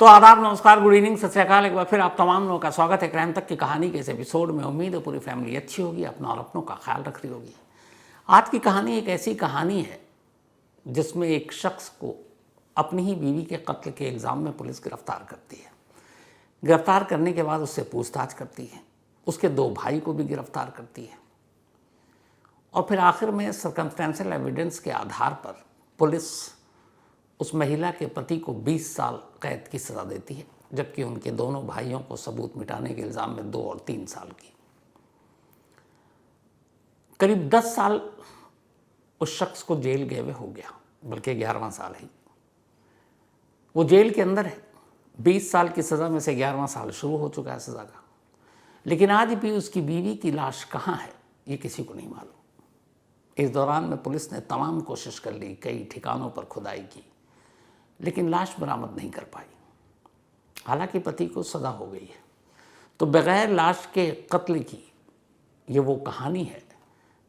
तो आदाब, नमस्कार, गुड इवनिंग, सत श्री अकाल। एक बार फिर आप तमाम लोगों का स्वागत है क्राइम तक की कहानी के इस एपिसोड में। उम्मीद है पूरी फैमिली अच्छी होगी, अपना और अपनों का ख्याल रख रही होगी। आज की कहानी एक ऐसी कहानी है जिसमें एक शख्स को अपनी ही बीवी के कत्ल के इल्ज़ाम में पुलिस गिरफ्तार करती है। गिरफ्तार करने के बाद उससे पूछताछ करती है, उसके 2 भाई को भी गिरफ्तार करती है और फिर आखिर में सर्कमस्टेंशियल एविडेंस के आधार पर पुलिस उस महिला के पति को 20 साल कैद की सज़ा देती है, जबकि उनके दोनों भाइयों को सबूत मिटाने के इल्ज़ाम में 2 और 3 साल की। करीब 10 साल उस शख्स को जेल गए हुए हो गया, बल्कि 11वां साल ही वो जेल के अंदर है। 20 साल की सज़ा में से 11वां साल शुरू हो चुका है सज़ा का, लेकिन आज भी उसकी बीवी की लाश कहाँ है ये किसी को नहीं मालूम। इस दौरान में पुलिस ने तमाम कोशिश कर ली, कई ठिकानों पर खुदाई की, लेकिन लाश बरामद नहीं कर पाई। हालांकि पति को सज़ा हो गई है। तो बगैर लाश के कत्ल की ये वो कहानी है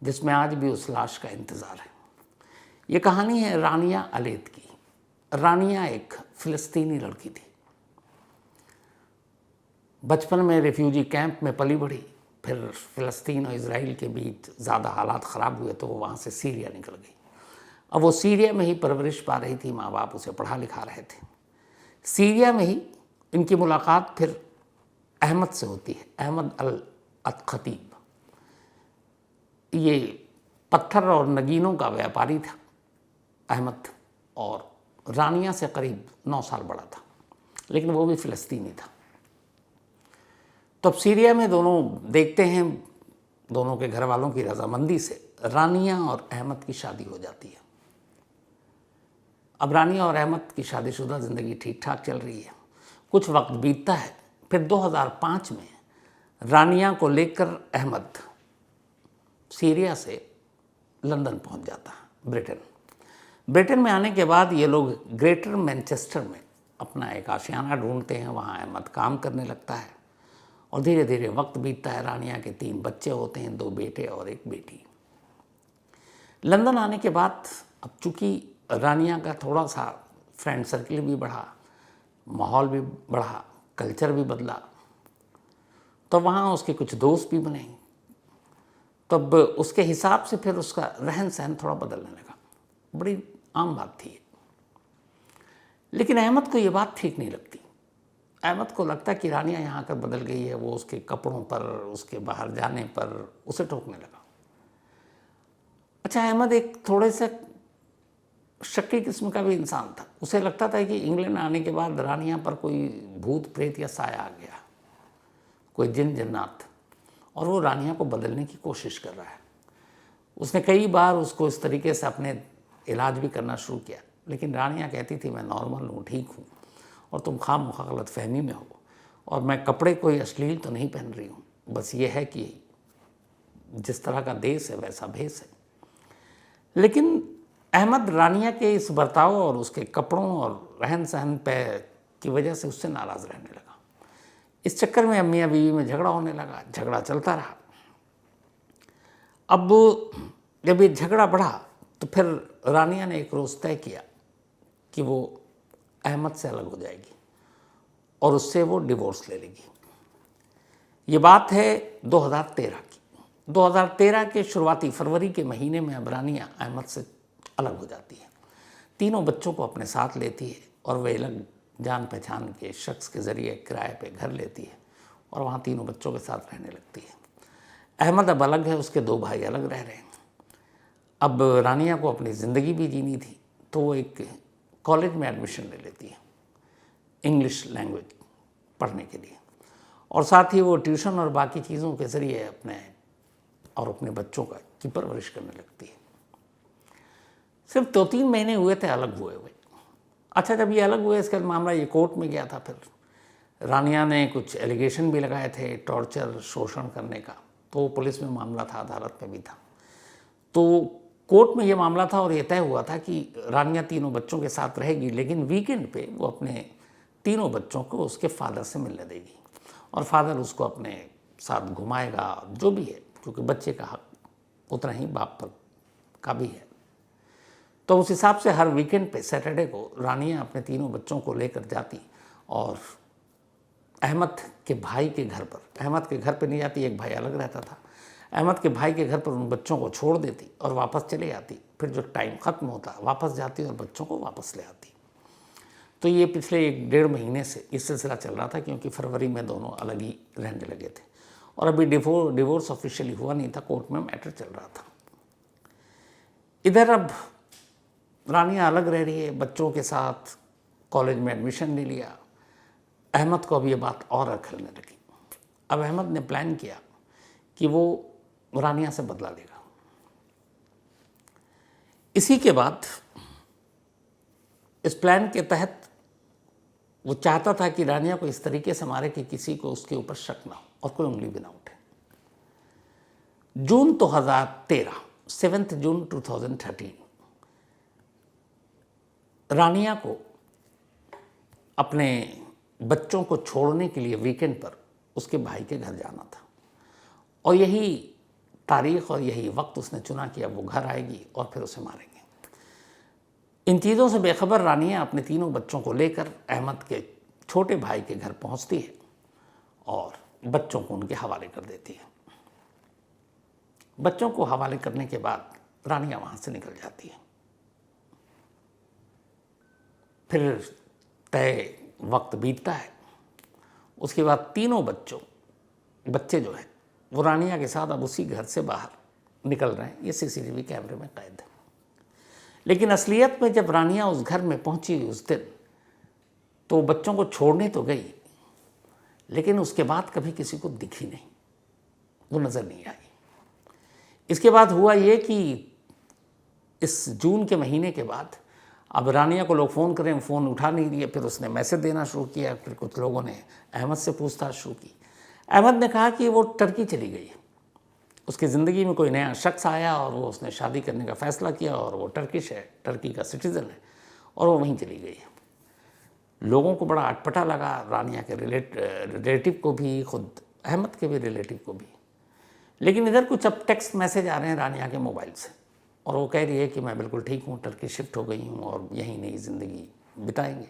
जिसमें आज भी उस लाश का इंतज़ार है। ये कहानी है रानिया अलेद की। रानिया एक फ़िलिस्तीनी लड़की थी। बचपन में रिफ्यूजी कैंप में पली बढ़ी, फिर फ़िलिस्तीन और इजराइल के बीच ज़्यादा हालात ख़राब हुए तो वो वहाँ से सीरिया निकल गई। अब वो सीरिया में ही परवरिश पा रही थी, माँ बाप उसे पढ़ा लिखा रहे थे। सीरिया में ही इनकी मुलाकात फिर अहमद से होती है, अहमद अल-खतीब। ये पत्थर और नगीनों का व्यापारी था अहमद, और रानिया से करीब 9 साल बड़ा था, लेकिन वो भी फ़िलिस्तीनी था। तो अब सीरिया में दोनों देखते हैं, दोनों के घर वालों की रजामंदी से रानिया और अहमद की शादी हो जाती है। अब रानिया और अहमद की शादीशुदा ज़िंदगी ठीक ठाक चल रही है। कुछ वक्त बीतता है, फिर 2005 में रानिया को लेकर अहमद सीरिया से लंदन पहुंच जाता है, ब्रिटेन में आने के बाद ये लोग ग्रेटर मैनचेस्टर में अपना एक आशियाना ढूंढते हैं। वहाँ अहमद काम करने लगता है और धीरे धीरे वक्त बीतता है। रानिया के 3 बच्चे होते हैं, 2 बेटे और 1 बेटी। लंदन आने के बाद अब चूँकि रानिया का थोड़ा सा फ्रेंड सर्किल भी बढ़ा, माहौल भी बढ़ा, कल्चर भी बदला, तो वहाँ उसके कुछ दोस्त भी बने। तब उसके हिसाब से फिर उसका रहन सहन थोड़ा बदलने लगा। बड़ी आम बात थी, लेकिन अहमद को ये बात ठीक नहीं लगती। अहमद को लगता कि रानिया यहाँ आकर बदल गई है। वो उसके कपड़ों पर, उसके बाहर जाने पर उसे टोकने लगा। अच्छा, अहमद एक थोड़े से शक्की किस्म का भी इंसान था। उसे लगता था कि इंग्लैंड आने के बाद रानिया पर कोई भूत प्रेत या साया आ गया, कोई जिन जन्नात, और वो रानिया को बदलने की कोशिश कर रहा है। उसने कई बार उसको इस तरीके से अपने इलाज भी करना शुरू किया, लेकिन रानिया कहती थी मैं नॉर्मल हूँ, ठीक हूँ, और तुम खामखा गलतफहमी में हो, और मैं कपड़े कोई अश्लील तो नहीं पहन रही हूँ, बस ये है कि जिस तरह का देश है वैसा भेष है। लेकिन अहमद रानिया के इस बर्ताव और उसके कपड़ों और रहन सहन पे की वजह से उससे नाराज़ रहने लगा। इस चक्कर में मियाँ बीवी में झगड़ा होने लगा। झगड़ा चलता रहा। अब जब ये झगड़ा बढ़ा तो फिर रानिया ने एक रोज़ तय किया कि वो अहमद से अलग हो जाएगी और उससे वो डिवोर्स ले लेगी। ये बात है 2013 की। 2013 के शुरुआती फरवरी के महीने में अब रानिया अहमद से अलग हो जाती है। 3 बच्चों को अपने साथ लेती है और वह अलग जान पहचान के शख्स के ज़रिए किराए पे घर लेती है और वहाँ 3 बच्चों के साथ रहने लगती है। अहमद अब अलग है, उसके 2 भाई अलग रह रहे हैं। अब रानिया को अपनी ज़िंदगी भी जीनी थी, तो वो एक कॉलेज में एडमिशन ले लेती है इंग्लिश लैंग्वेज पढ़ने के लिए, और साथ ही वो ट्यूशन और बाकी चीज़ों के ज़रिए अपने बच्चों की परवरिश करने लगती है। सिर्फ 2-3 महीने हुए थे अलग हुए। अच्छा, जब ये अलग हुए इसका मामला ये कोर्ट में गया था। फिर रानिया ने कुछ एलिगेशन भी लगाए थे टॉर्चर, शोषण करने का, तो पुलिस में मामला था, अदालत में भी था। तो कोर्ट में ये मामला था और ये तय हुआ था कि रानिया 3 बच्चों के साथ रहेगी, लेकिन वीकेंड पे वो अपने 3 बच्चों को उसके फादर से मिलने देगी और फादर उसको अपने साथ घुमाएगा, जो भी है, क्योंकि बच्चे का हक उतना ही बाप पर का भी है। तो उस हिसाब से हर वीकेंड पे सैटरडे को रानिया अपने 3 बच्चों को लेकर जाती और अहमद के भाई के घर पर, अहमद के घर पर नहीं जाती, एक भाई अलग रहता था, अहमद के भाई के घर पर उन बच्चों को छोड़ देती और वापस चले आती। फिर जो टाइम ख़त्म होता वापस जाती और बच्चों को वापस ले आती। तो ये पिछले 1-1.5 महीने से ये सिलसिला चल रहा था, क्योंकि फरवरी में दोनों अलग ही रहने लगे थे और अभी डिवोर्स ऑफिशियली हुआ नहीं था, कोर्ट में मैटर चल रहा था। इधर अब रानिया अलग रह रही है बच्चों के साथ, कॉलेज में एडमिशन ले लिया। अहमद को अब ये बात और अखरने लगी। अब अहमद ने प्लान किया कि वो रानिया से बदला लेगा। इसी के बाद इस प्लान के तहत वो चाहता था कि रानिया को इस तरीके से मारे कि किसी को उसके ऊपर शक ना हो और कोई उंगली भी ना उठे। जून 2013, 7 जून 2013, रानिया को अपने बच्चों को छोड़ने के लिए वीकेंड पर उसके भाई के घर जाना था और यही तारीख और यही वक्त उसने चुना कि अब वो घर आएगी और फिर उसे मारेंगे। इन चीज़ों से बेखबर रानिया अपने तीनों बच्चों को लेकर अहमद के छोटे भाई के घर पहुंचती है और बच्चों को उनके हवाले कर देती है। बच्चों को हवाले करने के बाद रानिया वहाँ से निकल जाती है। फिर तय वक्त बीतता है। उसके बाद तीनों बच्चे जो हैं वो रानिया के साथ अब उसी घर से बाहर निकल रहे हैं। ये सीसीटीवी कैमरे में कैद है। लेकिन असलियत में जब रानिया उस घर में पहुंची उस दिन, तो बच्चों को छोड़ने तो गई, लेकिन उसके बाद कभी किसी को दिखी नहीं, वो नज़र नहीं आई। इसके बाद हुआ ये कि इस जून के महीने के बाद अब रानिया को लोग फ़ोन करें, फ़ोन उठा नहीं दिए। फिर उसने मैसेज देना शुरू किया। फिर कुछ लोगों ने अहमद से पूछताछ शुरू की। अहमद ने कहा कि वो टर्की चली गई है, उसकी ज़िंदगी में कोई नया शख्स आया और वो उसने शादी करने का फ़ैसला किया और वो टर्किश है, टर्की का सिटीज़न है और वो वहीं चली गई है। लोगों को बड़ा अटपटा लगा, रानिया के रिलेटिव को भी, खुद अहमद के भी रिलेटिव को भी। लेकिन इधर कुछ अब टेक्स्ट मैसेज आ रहे हैं रानिया के मोबाइल से और वो कह रही है कि मैं बिल्कुल ठीक हूँ, टर्की शिफ्ट हो गई हूँ और यहीं नई ज़िंदगी बिताएंगे।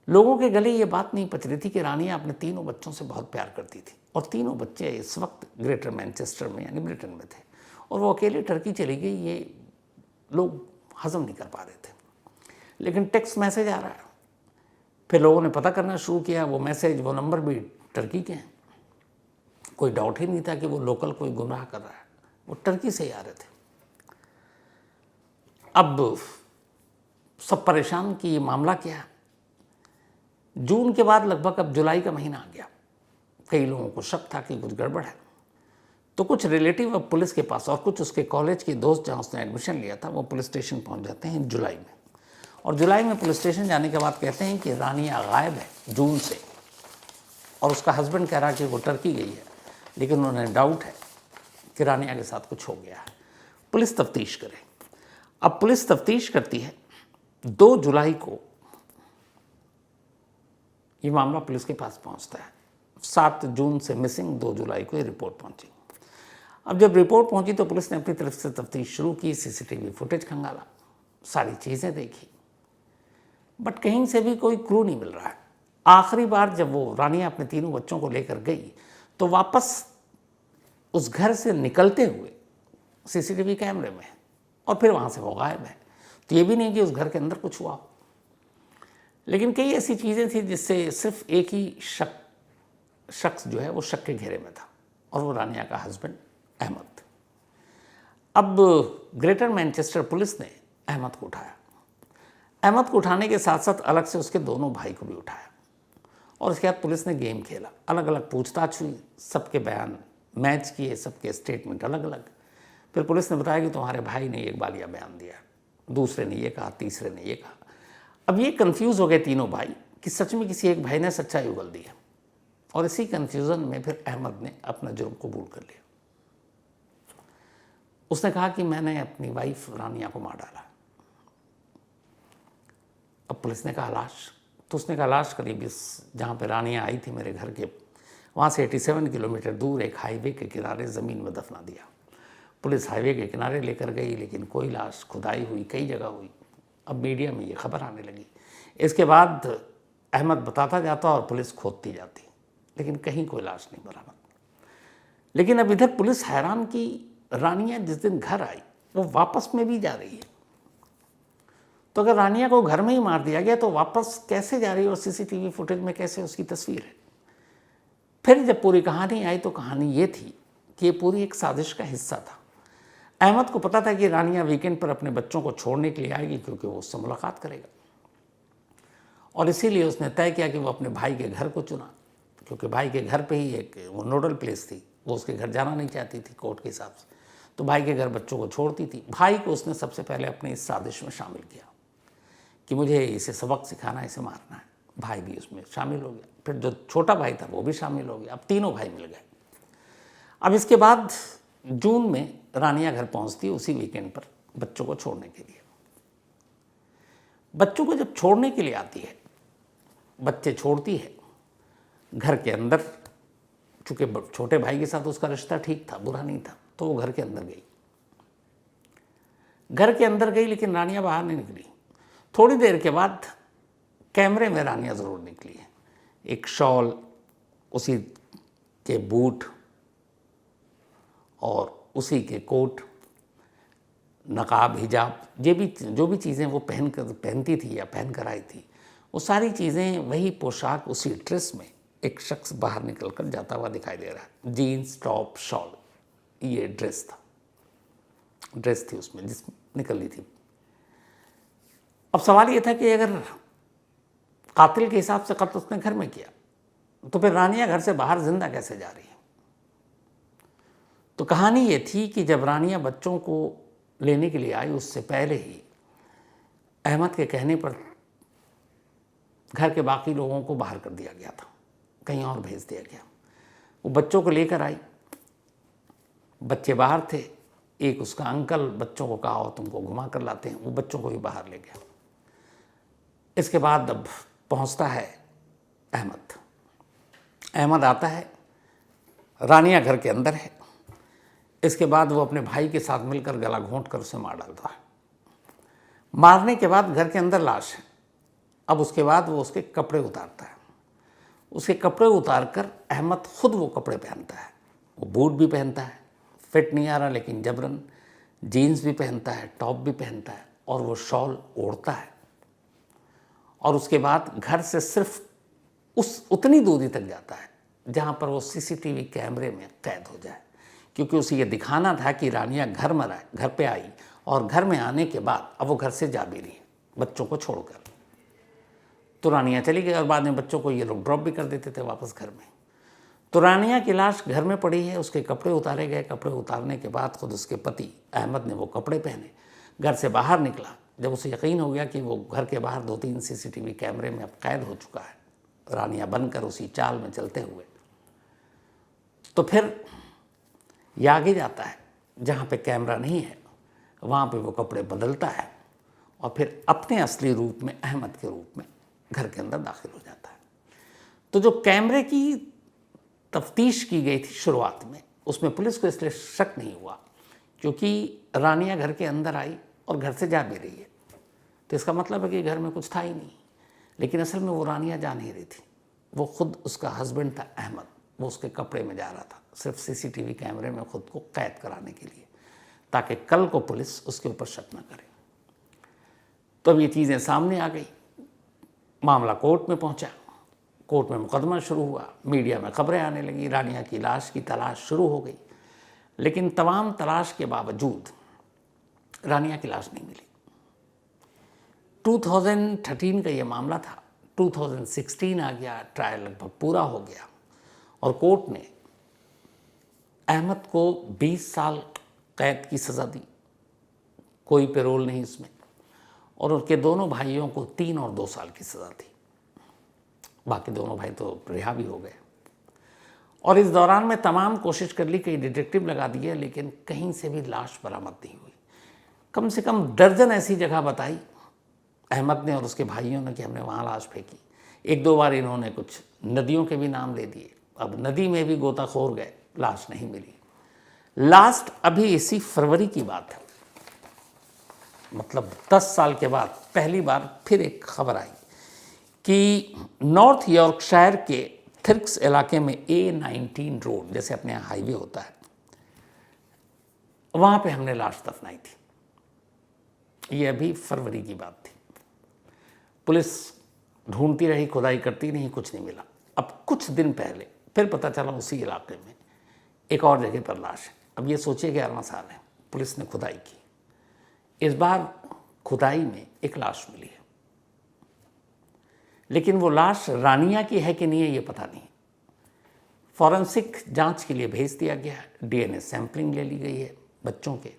लोगों के गले ये बात नहीं पच रही थी कि रानिया अपने तीनों बच्चों से बहुत प्यार करती थी और तीनों बच्चे इस वक्त ग्रेटर मैनचेस्टर में यानी ब्रिटेन में थे और वो अकेले टर्की चली गई। ये लोग हजम नहीं कर पा रहे थे। लेकिन टेक्स्ट मैसेज आ रहा है। फिर लोगों ने पता करना शुरू किया। वो मैसेज, वो नंबर भी टर्की के हैं। कोई डाउट ही नहीं था कि वो लोकल कोई गुमराह कर रहा है, वो टर्की से ही आ रहे थे। अब सब परेशान कि ये मामला क्या है। जून के बाद लगभग अब जुलाई का महीना आ गया। कई लोगों को शक था कि कुछ गड़बड़ है, तो कुछ रिलेटिव अब पुलिस के पास और कुछ उसके कॉलेज के दोस्त जहाँ उसने एडमिशन लिया था वो पुलिस स्टेशन पहुँच जाते हैं जुलाई में। और जुलाई में पुलिस स्टेशन जाने के बाद कहते हैं कि रानिया गायब है जून से और उसका हस्बैंड कह रहा है कि वो टर्की गई है, लेकिन उन्हें डाउट है कि रानिया के साथ कुछ हो गया है, पुलिस तफ्तीश करे। अब पुलिस तफ्तीश करती है। 2 जुलाई को ये मामला पुलिस के पास पहुंचता है। 7 जून से मिसिंग, 2 जुलाई को ये रिपोर्ट पहुंची। अब जब रिपोर्ट पहुंची तो पुलिस ने अपनी तरफ से तफ्तीश शुरू की, सीसीटीवी फुटेज खंगाला, सारी चीज़ें देखी, बट कहीं से भी कोई क्लू नहीं मिल रहा है। आखिरी बार जब वो रानिया अपने तीनों बच्चों को लेकर गई तो वापस उस घर से निकलते हुए सीसीटीवी कैमरे में और फिर वहाँ से वो गायब है। तो ये भी नहीं कि उस घर के अंदर कुछ हुआ हो, लेकिन कई ऐसी चीज़ें थी जिससे सिर्फ एक ही शख्स जो है वो शक के घेरे में था और वो रानिया का हस्बैंड अहमद। अब ग्रेटर मैनचेस्टर पुलिस ने अहमद को उठाया। अहमद को उठाने के साथ साथ अलग से उसके दोनों भाई को भी उठाया और उसके बाद पुलिस ने गेम खेला। अलग अलग पूछताछ हुई, सबके बयान मैच किए, सबके स्टेटमेंट अलग अलग। फिर पुलिस ने बताया कि तुम्हारे भाई ने एक बालिया बयान दिया, दूसरे ने ये कहा, तीसरे ने ये कहा। अब ये कंफ्यूज हो गए तीनों भाई कि सच में किसी एक भाई ने सच्चाई उगल दी है और इसी कंफ्यूजन में फिर अहमद ने अपना जुर्म कबूल कर लिया। उसने कहा कि मैंने अपनी वाइफ रानिया को मार डाला। अब पुलिस ने कहा लाश, तो उसने कहा लाश करीब इस जहाँ पे रानिया आई थी मेरे घर के वहाँ से 87 किलोमीटर दूर एक हाईवे के किनारे ज़मीन में दफना दिया। पुलिस हाईवे के किनारे लेकर गई, लेकिन कोई लाश खुदाई हुई, कई जगह हुई। अब मीडिया में ये खबर आने लगी। इसके बाद अहमद बताता जाता और पुलिस खोदती जाती, लेकिन कहीं कोई लाश नहीं बरामद। लेकिन अब इधर पुलिस हैरान कि रानिया जिस दिन घर आई वो वापस में भी जा रही है। तो अगर रानिया को घर में ही मार दिया गया तो वापस कैसे जा रही है और सीसीटीवी फुटेज में कैसे उसकी तस्वीर है। फिर जब पूरी कहानी आई तो कहानी ये थी कि ये पूरी एक साजिश का हिस्सा था। अहमद को पता था कि रानिया वीकेंड पर अपने बच्चों को छोड़ने के लिए आएगी क्योंकि वो उससे मुलाकात करेगा, और इसीलिए उसने तय किया कि वो अपने भाई के घर को चुना, क्योंकि भाई के घर पे ही एक वो नोडल प्लेस थी। वो उसके घर जाना नहीं चाहती थी कोर्ट के हिसाब से, तो भाई के घर बच्चों को छोड़ती थी। भाई को उसने सबसे पहले अपने इस साजिश में शामिल किया कि मुझे इसे सबक सिखाना, इसे मारना है। भाई भी उसमें शामिल हो गया। फिर जो छोटा भाई था वो भी शामिल हो गया। अब तीनों भाई मिल गए। अब इसके बाद जून में रानिया घर पहुंचती है उसी वीकेंड पर बच्चों को छोड़ने के लिए। बच्चों को जब छोड़ने के लिए आती है, बच्चे छोड़ती है घर के अंदर। चूंकि छोटे भाई के साथ उसका रिश्ता ठीक था, बुरा नहीं था, तो वो घर के अंदर गई। घर के अंदर गई लेकिन रानिया बाहर नहीं निकली। थोड़ी देर के बाद कैमरे में रानिया ज़रूर निकली है। एक शॉल, उसी के बूट और उसी के कोट, नकाब, हिजाब, जो भी चीज़ें वो पहनती थी या पहन कर आई थी, वो सारी चीज़ें, वही पोशाक, उसी ड्रेस में एक शख्स बाहर निकल कर जाता हुआ दिखाई दे रहा है। जीन्स, टॉप, शॉल, ये ड्रेस थी उसमें जिसमें निकली थी। अब सवाल ये था कि अगर कातिल के हिसाब से कत्ल उसने घर में किया तो फिर रानिया घर से बाहर जिंदा कैसे जा रही है। तो कहानी ये थी कि जब रानिया बच्चों को लेने के लिए आई, उससे पहले ही अहमद के कहने पर घर के बाकी लोगों को बाहर कर दिया गया था, कहीं और भेज दिया गया। वो बच्चों को लेकर आई, बच्चे बाहर थे। एक उसका अंकल बच्चों को कहा तुमको घुमा कर लाते हैं, वो बच्चों को भी बाहर ले गया। इसके बाद अब पहुंचता है अहमद आता है, रानिया घर के अंदर है। इसके बाद वो अपने भाई के साथ मिलकर गला घोंट कर उसे मार डालता है। मारने के बाद घर के अंदर लाश है। अब उसके बाद वो उसके कपड़े उतारता है। उसके कपड़े उतार कर अहमद खुद वो कपड़े पहनता है। वो बूट भी पहनता है, फिट नहीं आ रहा लेकिन जबरन, जीन्स भी पहनता है, टॉप भी पहनता है, और वो शॉल ओढ़ता है। और उसके बाद घर से सिर्फ उतनी दूरी तक जाता है जहाँ पर वो सीसीटीवी कैमरे में कैद हो जाए, क्योंकि उसे ये दिखाना था कि रानिया घर पे आई और घर में आने के बाद अब वो घर से जा भी रही है बच्चों को छोड़कर। तो रानिया चली गई और बाद में बच्चों को ये लोग ड्रॉप भी कर देते थे वापस घर में। तो रानिया की लाश घर में पड़ी है, उसके कपड़े उतारे गए। कपड़े उतारने के बाद खुद उसके पति अहमद ने वो कपड़े पहने, घर से बाहर निकला। जब उसे यकीन हो गया कि वो घर के बाहर 2-3 सीसीटीवी कैमरे में अब कैद हो चुका है, रानिया बनकर उसी चाल में चलते हुए, तो फिर ये आगे जाता है जहाँ पे कैमरा नहीं है, वहाँ पे वो कपड़े बदलता है और फिर अपने असली रूप में, अहमद के रूप में घर के अंदर दाखिल हो जाता है। तो जो कैमरे की तफ्तीश की गई थी शुरुआत में, उसमें पुलिस को इसलिए शक नहीं हुआ क्योंकि रानिया घर के अंदर आई और घर से जा भी रही है, तो इसका मतलब है कि घर में कुछ था ही नहीं। लेकिन असल में वो रानिया जा नहीं रही थी, वो खुद उसका हस्बैंड था अहमद, वो उसके कपड़े में जा रहा था सिर्फ सीसीटीवी कैमरे में खुद को कैद कराने के लिए, ताकि कल को पुलिस उसके ऊपर शक न करे। तो अब ये चीज़ें सामने आ गई, मामला कोर्ट में पहुंचा, कोर्ट में मुकदमा शुरू हुआ, मीडिया में खबरें आने लगी, रानिया की लाश की तलाश शुरू हो गई। लेकिन तमाम तलाश के बावजूद रानिया की लाश नहीं मिली। 2013 का ये मामला था, 2016 आ गया, ट्रायल लगभग पूरा हो गया और कोर्ट ने अहमद को 20 साल कैद की सज़ा दी, कोई पैरोल नहीं इसमें, और उनके दोनों भाइयों को 3 और 2 साल की सज़ा थी। बाकी दोनों भाई तो रिहा भी हो गए। और इस दौरान में तमाम कोशिश कर ली, कई डिटेक्टिव लगा दिए, लेकिन कहीं से भी लाश बरामद नहीं हुई। कम से कम दर्जन ऐसी जगह बताई अहमद ने और उसके भाइयों ने कि हमने वहाँ लाश फेंकी। 1-2 बार इन्होंने कुछ नदियों के भी नाम ले दिए, अब नदी में भी गोताखोर गए, लाश नहीं मिली। लास्ट अभी इसी फरवरी की बात है, मतलब 10 साल के बाद पहली बार फिर एक खबर आई कि नॉर्थ यॉर्कशायर के थिर्क्स इलाके में A19 रोड, जैसे अपने यहाँ हाईवे होता है, वहाँ पे हमने लाश दफनाई थी। ये अभी फरवरी की बात थी। पुलिस ढूंढती रही, खुदाई करती नहीं, कुछ नहीं मिला। अब कुछ दिन पहले फिर पता चला उसी इलाके में एक और जगह पर लाश है। अब ये सोचिए 11 साल है, पुलिस ने खुदाई की। इस बार खुदाई में एक लाश मिली है, लेकिन वो लाश रानिया की है कि नहीं है ये पता नहीं। फॉरेंसिक जांच के लिए भेज दिया गया है, DNA सैंपलिंग ले ली गई है बच्चों के।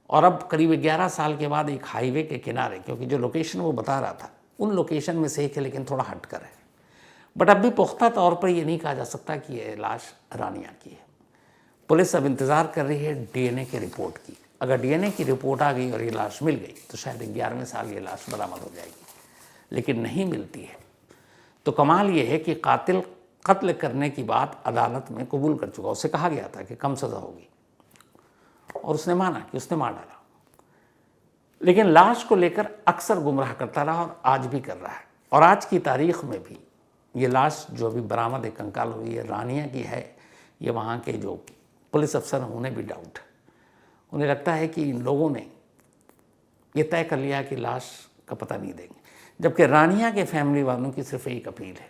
और अब करीब 11 साल के बाद एक हाईवे के किनारे, क्योंकि जो लोकेशन वो बता रहा था उन लोकेशन में से एक है, लेकिन थोड़ा हटकर है, बट अब भी पुख्ता तौर पर ये नहीं कहा जा सकता कि ये लाश रानिया की है। पुलिस अब इंतज़ार कर रही है DNA की रिपोर्ट की। अगर DNA की रिपोर्ट आ गई और ये लाश मिल गई तो शायद 11वें साल ये लाश बरामद हो जाएगी, लेकिन नहीं मिलती है तो कमाल ये है कि कातिल कत्ल करने की बात अदालत में कबूल कर चुका। उससे कहा गया था कि कम सज़ा होगी और उसने माना कि उसने मार डाला, लेकिन लाश को लेकर अक्सर गुमराह करता रहा और आज भी कर रहा है। और आज की तारीख में भी ये लाश जो अभी बरामद एक कंकाल हुई है रानिया की है, ये वहाँ के जो पुलिस अफसर हैं उन्हें भी डाउट है। उन्हें लगता है कि इन लोगों ने ये तय कर लिया कि लाश का पता नहीं देंगे, जबकि रानिया के फैमिली वालों की सिर्फ एक अपील है।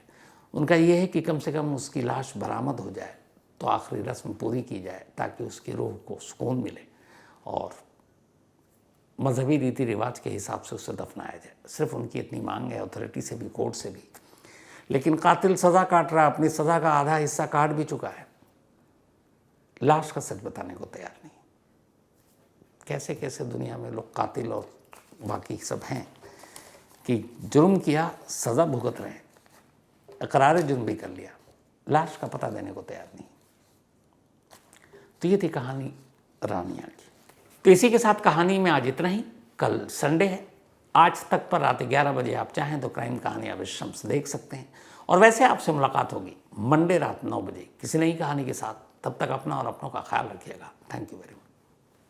उनका ये है कि कम से कम उसकी लाश बरामद हो जाए तो आखिरी रस्म पूरी की जाए, ताकि उसकी रूह को सुकून मिले और मजहबी रीति रिवाज के हिसाब से उसे दफनाया जाए। सिर्फ उनकी इतनी मांग है अथॉरिटी से भी, कोर्ट से भी। लेकिन कातिल सज़ा काट रहा है, अपनी सज़ा का आधा हिस्सा काट भी चुका है, लाश का सच बताने को तैयार नहीं। कैसे कैसे दुनिया में लोग कातिल और बाकी सब हैं कि जुर्म किया, सज़ा भुगत रहे हैं, इकरार जुर्म भी कर लिया, लाश का पता देने को तैयार नहीं। तो ये थी कहानी रानिया की। तो इसी के साथ कहानी में आज इतना ही। कल संडे है, आज तक पर रात 11 बजे आप चाहें तो क्राइम कहानी अवश्य से देख सकते हैं। और वैसे आपसे मुलाकात होगी मंडे रात 9 बजे किसी नई कहानी के साथ। तब तक अपना और अपनों का ख्याल रखिएगा। Thank you very much.